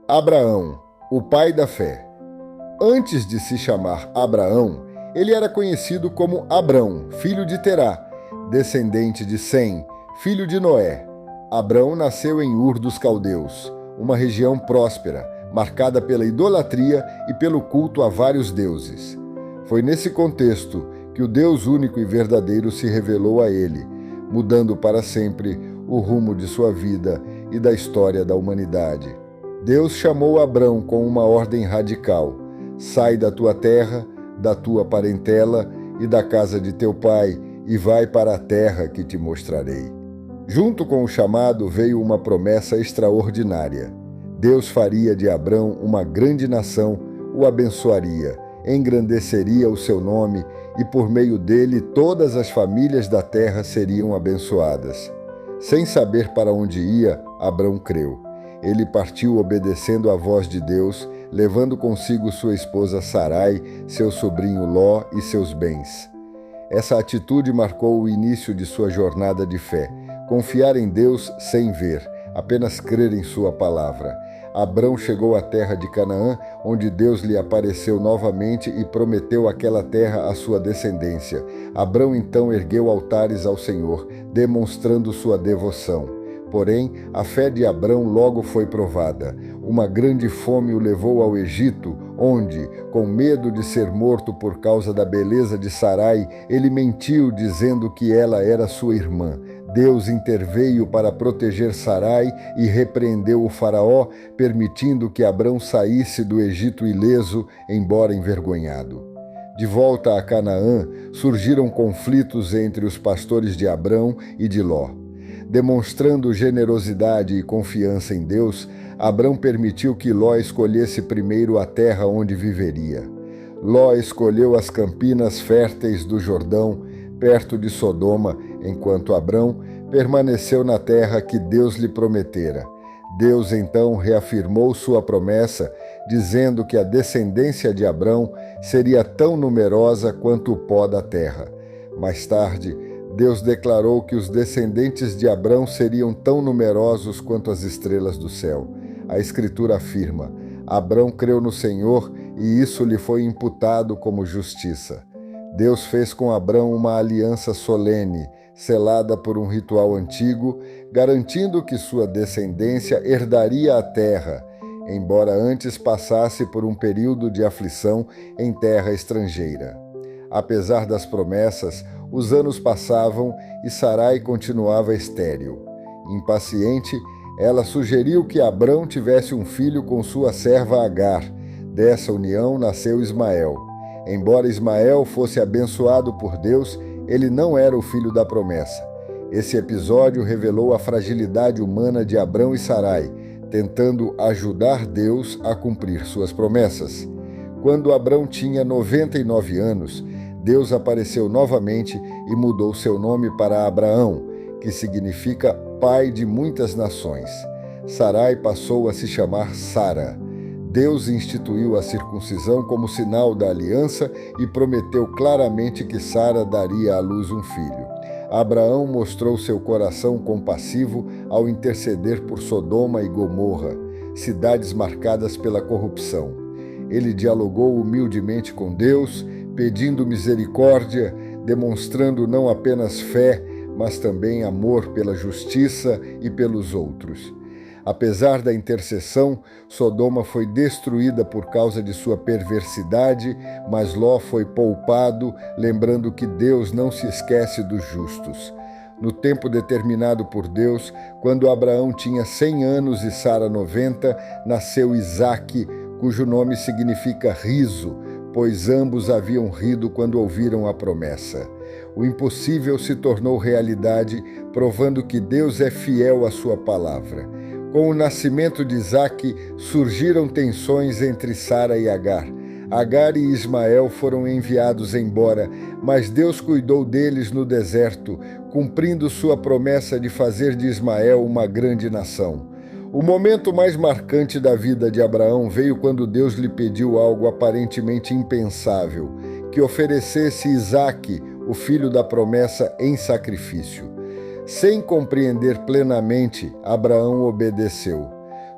Abraão, o pai da fé. Antes de se chamar Abraão, ele era conhecido como Abrão, filho de Terá, descendente de Sem, filho de Noé. Abrão nasceu em Ur dos Caldeus, uma região próspera, marcada pela idolatria e pelo culto a vários deuses. Foi nesse contexto que o Deus único e verdadeiro se revelou a ele, mudando para sempre o rumo de sua vida e da história da humanidade. Deus chamou Abrão com uma ordem radical: sai da tua terra, da tua parentela e da casa de teu pai, e vai para a terra que te mostrarei. Junto com o chamado veio uma promessa extraordinária. Deus faria de Abrão uma grande nação, o abençoaria, engrandeceria o seu nome e por meio dele todas as famílias da terra seriam abençoadas. Sem saber para onde ia, Abrão creu. Ele partiu obedecendo à voz de Deus, levando consigo sua esposa Sarai, seu sobrinho Ló e seus bens. Essa atitude marcou o início de sua jornada de fé. Confiar em Deus sem ver, apenas crer em sua palavra. Abrão chegou à terra de Canaã, onde Deus lhe apareceu novamente e prometeu aquela terra à sua descendência. Abrão então ergueu altares ao Senhor, demonstrando sua devoção. Porém, a fé de Abrão logo foi provada. Uma grande fome o levou ao Egito, onde, com medo de ser morto por causa da beleza de Sarai, ele mentiu dizendo que ela era sua irmã. Deus interveio para proteger Sarai e repreendeu o faraó, permitindo que Abrão saísse do Egito ileso, embora envergonhado. De volta a Canaã, surgiram conflitos entre os pastores de Abrão e de Ló. Demonstrando generosidade e confiança em Deus, Abrão permitiu que Ló escolhesse primeiro a terra onde viveria. Ló escolheu as campinas férteis do Jordão, perto de Sodoma, enquanto Abrão permaneceu na terra que Deus lhe prometera. Deus então reafirmou sua promessa, dizendo que a descendência de Abrão seria tão numerosa quanto o pó da terra. Mais tarde, Deus declarou que os descendentes de Abrão seriam tão numerosos quanto as estrelas do céu. A Escritura afirma: Abrão creu no Senhor e isso lhe foi imputado como justiça. Deus fez com Abrão uma aliança solene, selada por um ritual antigo, garantindo que sua descendência herdaria a terra, embora antes passasse por um período de aflição em terra estrangeira. Apesar das promessas, os anos passavam e Sarai continuava estéril. Impaciente, ela sugeriu que Abrão tivesse um filho com sua serva Agar. Dessa união nasceu Ismael. Embora Ismael fosse abençoado por Deus, ele não era o filho da promessa. Esse episódio revelou a fragilidade humana de Abrão e Sarai, tentando ajudar Deus a cumprir suas promessas. Quando Abrão tinha 99 anos, Deus apareceu novamente e mudou seu nome para Abraão, que significa pai de muitas nações. Sarai passou a se chamar Sara. Deus instituiu a circuncisão como sinal da aliança e prometeu claramente que Sara daria à luz um filho. Abraão mostrou seu coração compassivo ao interceder por Sodoma e Gomorra, cidades marcadas pela corrupção. Ele dialogou humildemente com Deus, pedindo misericórdia, demonstrando não apenas fé, mas também amor pela justiça e pelos outros. Apesar da intercessão, Sodoma foi destruída por causa de sua perversidade, mas Ló foi poupado, lembrando que Deus não se esquece dos justos. No tempo determinado por Deus, quando Abraão tinha 100 anos e Sara 90, nasceu Isaque, cujo nome significa riso, pois ambos haviam rido quando ouviram a promessa. O impossível se tornou realidade, provando que Deus é fiel à sua palavra. Com o nascimento de Isaque, surgiram tensões entre Sara e Agar. Agar e Ismael foram enviados embora, mas Deus cuidou deles no deserto, cumprindo sua promessa de fazer de Ismael uma grande nação. O momento mais marcante da vida de Abraão veio quando Deus lhe pediu algo aparentemente impensável, que oferecesse Isaque, o filho da promessa, em sacrifício. Sem compreender plenamente, Abraão obedeceu.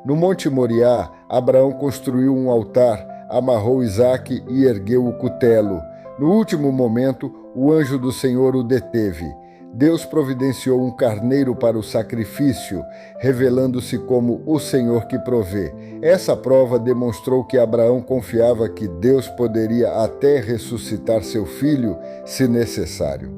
No Monte Moriá, Abraão construiu um altar, amarrou Isaque e ergueu o cutelo. No último momento, o anjo do Senhor o deteve. Deus providenciou um carneiro para o sacrifício, revelando-se como o Senhor que provê. Essa prova demonstrou que Abraão confiava que Deus poderia até ressuscitar seu filho, se necessário.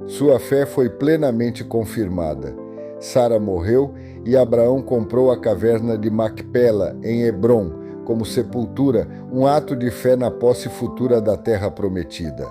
Sua fé foi plenamente confirmada. Sara morreu e Abraão comprou a caverna de Macpela, em Hebrom, como sepultura, um ato de fé na posse futura da terra prometida.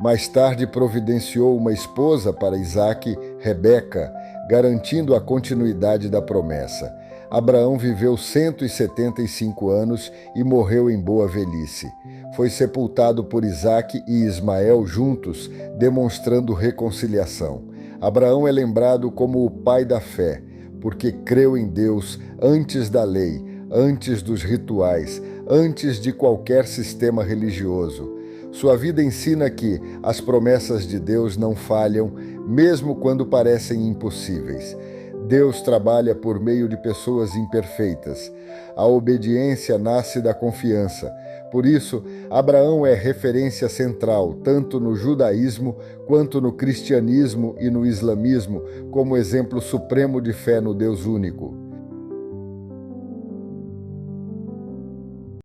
Mais tarde providenciou uma esposa para Isaque, Rebeca, garantindo a continuidade da promessa. Abraão viveu 175 anos e morreu em boa velhice. Foi sepultado por Isaque e Ismael juntos, demonstrando reconciliação. Abraão é lembrado como o pai da fé, porque creu em Deus antes da lei, antes dos rituais, antes de qualquer sistema religioso. Sua vida ensina que as promessas de Deus não falham, mesmo quando parecem impossíveis. Deus trabalha por meio de pessoas imperfeitas. A obediência nasce da confiança. Por isso, Abraão é referência central, tanto no judaísmo quanto no cristianismo e no islamismo, como exemplo supremo de fé no Deus único.